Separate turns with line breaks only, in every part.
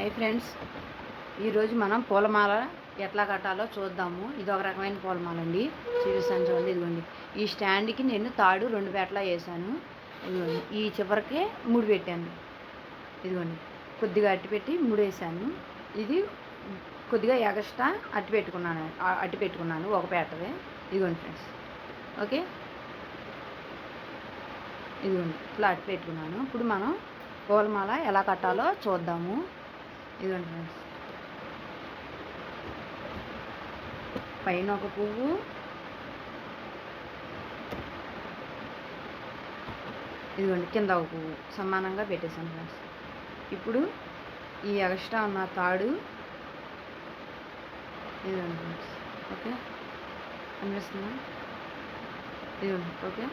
Hi friends, ఈరోజు మనం పూలమాల ఎట్లా కట్టాలో చూద్దాము. ఇది ఒక రకమైన పూలమాల అండి. చూపిస్తాను చూడండి. ఇదిగోండి, ఈ స్టాండ్కి నేను తాడు 2 పేటలా వేసాను. ఇదిగోండి, ఈ చివరికి ముడి పెట్టాను. ఇదిగోండి, కొద్దిగా అట్టి పెట్టి ముడేసాను. ఇది కొద్దిగా ఎగస్ట్రా అట్టి పెట్టుకున్నాను ఒక పేటవే. ఇదిగోండి ఫ్రెండ్స్, ఓకే. ఇదిగోండి, ఇట్లా అట్టి పెట్టుకున్నాను. ఇప్పుడు మనం పూలమాల ఎలా కట్టాలో చూద్దాము. ఇదిగోండి ఫ్రెండ్స్, పైన ఒక పువ్వు, ఇదిగోండి కింద ఒక పువ్వు సమానంగా పెట్టేశాను ఫ్రెండ్స్. ఇప్పుడు ఈ ఎక్స్ట్రా ఉన్న తాడు, ఇదిగోండి ఫ్రెండ్స్, ఓకే, అనిపిస్తుందా? ఇదిగోండి, ఓకే.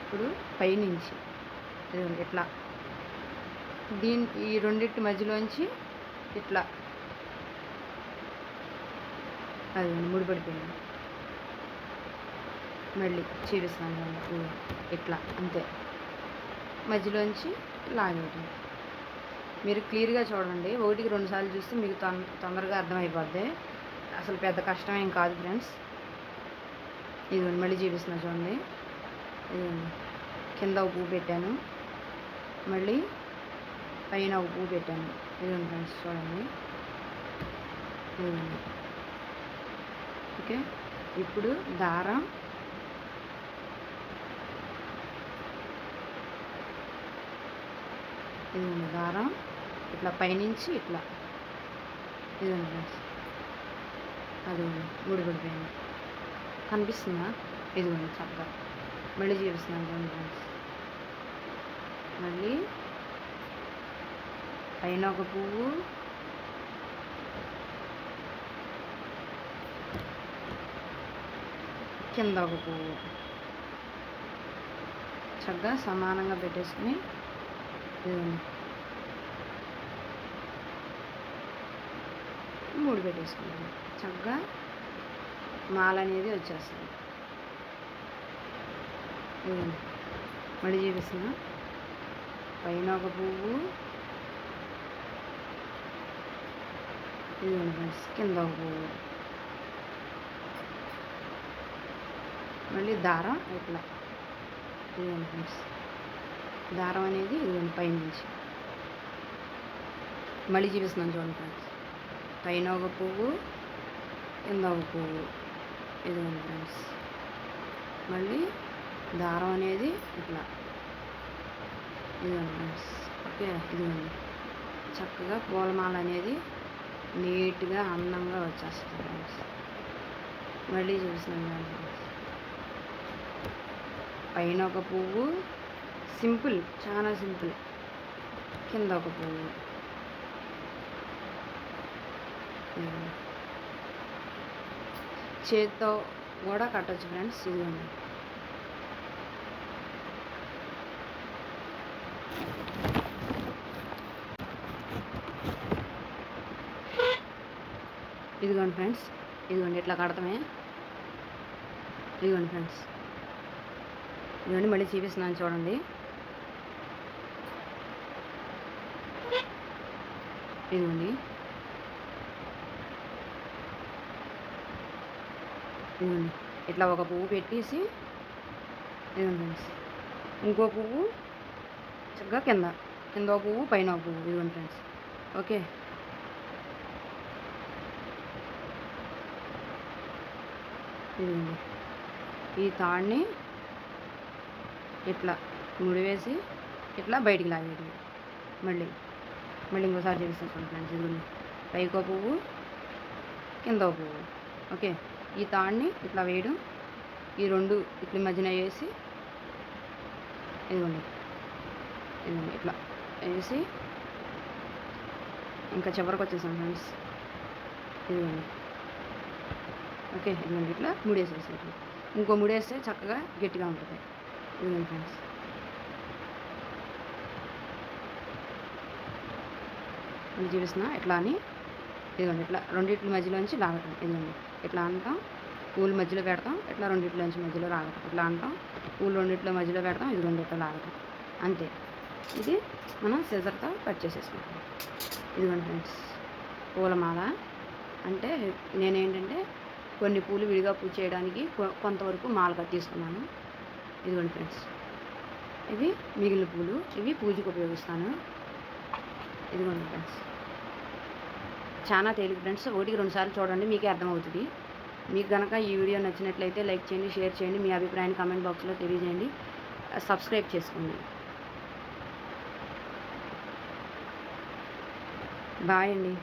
ఇప్పుడు పైనుంచి ఇదిగోండి ఇట్లా ఈ రెండింటి మధ్యలోంచి ఇట్లా అది ముడిపడిపోయింది. మళ్ళీ చూపిస్తాను ఇట్లా, అంతే. మధ్యలోంచి లాగేయటం. మీరు క్లియర్గా చూడండి. 1కి 2 సార్లు చూస్తే మీకు తొందరగా అర్థమైపోద్ది. అసలు పెద్ద కష్టం ఏం కాదు ఫ్రెండ్స్. ఇదిగోండి, మళ్ళీ చూపిస్తున్నా చూడండి. ఇదిగోండి, కింద ఒక పువ్వు పెట్టాను, మళ్ళీ పైన ఒక పువ్వు పెట్టాను. ఇదిగోండి ఫ్రెండ్స్, చూడండి. ఇదిగోండి, ఓకే. ఇప్పుడు దారం ఇదిగోండి, దారం ఇట్లా పైనుంచి ఇట్లా, ఇదిగోండి ఫ్రెండ్స్, అది ముడిపడిపోయింది. కనిపిస్తుందా? ఇదిగోండి చక్కగా మళ్ళీ చూపిస్తున్నాను చూడండి ఫ్రెండ్స్. మళ్ళీ పైన ఒక పువ్వు, కింద ఒక పువ్వు చక్కగా సమానంగా పెట్టేసుకుని మూడు పెట్టేసుకుంటాం. చక్కగా మాల అనేది వచ్చేస్తుంది. మళ్ళీ చూపిస్తున్నా. పైన ఒక పువ్వు, ఇదిగోండి ఫ్రెండ్స్, కింద ఒక పువ్వు, మళ్ళీ దారం ఇట్లా, ఇదిగోండి ఫ్రెండ్స్, దారం అనేది ఇదిగోండి పైనుంచి. మళ్ళీ చూపిస్తున్నాను చూడండి ఫ్రెండ్స్. పైన ఒక పువ్వు, కింద ఒక పువ్వు, ఇదిగోండి ఫ్రెండ్స్, మళ్ళీ దారం అనేది ఇట్లా, ఇదిగోండి ఫ్రెండ్స్, ఓకే. ఇదిగోండి, చక్కగా పూలమాల అనేది నీట్గా అందంగా వచ్చేస్తుంది ఫ్రెండ్స్. మళ్ళీ చూపిస్తున్నాను ఫ్రెండ్స్. పైన ఒక పువ్వు, సింపుల్, చాలా సింపుల్, కింద ఒక పువ్వు, చేత్తో కూడా కట్టచ్చు ఫ్రెండ్స్. ఇదిగోండి, ఇదిగోండి ఫ్రెండ్స్, ఇదిగోండి ఇట్లా కడతామే. ఇదిగోండి ఫ్రెండ్స్, ఇదిగోండి మళ్ళీ చూపిస్తున్నాను చూడండి. ఇదిగోండి, ఇదిగోండి ఇట్లా ఒక పువ్వు పెట్టేసి, ఇదిగోండి ఫ్రెండ్స్, ఇంకో పువ్వు చక్కగా కింద ఒక పువ్వు, పైన ఒక పువ్వు, ఇదిగోండి ఫ్రెండ్స్, ఓకే. ఇదిగోండి, ఈ తాడుని ఇట్లా ముడివేసి ఇట్లా బయటికి లాగేది. మళ్ళీ ఇంకోసారి చూపిస్తాను ఫ్రెండ్స్. ఇదిగోండి, పైకో పువ్వు, కింద పువ్వు, ఓకే. ఈ తాడుని ఇట్లా వేయడం, ఈ రెండు ఇట్లా మధ్యన వేసి, ఇదిగోండి ఇట్లా వేసి ఇంకా చివరికి వచ్చేసాం ఫ్రెండ్స్. ఇదిగోండి, ఓకే. ఇదిగోండి ఇట్లా ముడేసేసి, ఇంకో ముడేస్తే చక్కగా గట్టిగా ఉంటుంది. ఇదిగోండి ఫ్రెండ్స్, మళ్ళీ చూపిస్తున్నా ఎట్లా అని. ఇదిగోండి ఇట్లా రెండింటి మధ్యలోంచి లాగటం. ఇదిగోండి ఇట్లా అంటాం, పూల మధ్యలో పెడతాం, ఇట్లా రెండింటిలోంచి మధ్యలో లాగటం. ఇట్లా అంటాం, పూలు రెండింటిలో మధ్యలో పెడతాం, ఇదిగోండి ఇట్లా లాగటం, అంతే. ఇది మనం సిజర్తో కట్ చేసేసుకుంటాం. ఇదిగోండి ఫ్రెండ్స్. పూలమాల. అంటే నేనేంటంటే కొన్ని పూలు విడిగా పూజ చేయడానికి కొంతవరకు మాల తీసుకున్నాను. ఇదిగోండి ఫ్రెండ్స్, ఇవి మిగిలిన పూలు, ఇవి పూజకు ఉపయోగిస్తాను. ఇదిగోండి ఫ్రెండ్స్, చాలా తేలిక ఫ్రెండ్స్. 1కి 2 సార్లు చూడండి, మీకే అర్థమవుతుంది. మీకు కనుక ఈ వీడియో నచ్చినట్లయితే లైక్ చేయండి, షేర్ చేయండి, మీ అభిప్రాయాన్ని కామెంట్ బాక్స్లో తెలియజేయండి, సబ్స్క్రైబ్ చేసుకోండి. బాయ్ అండి.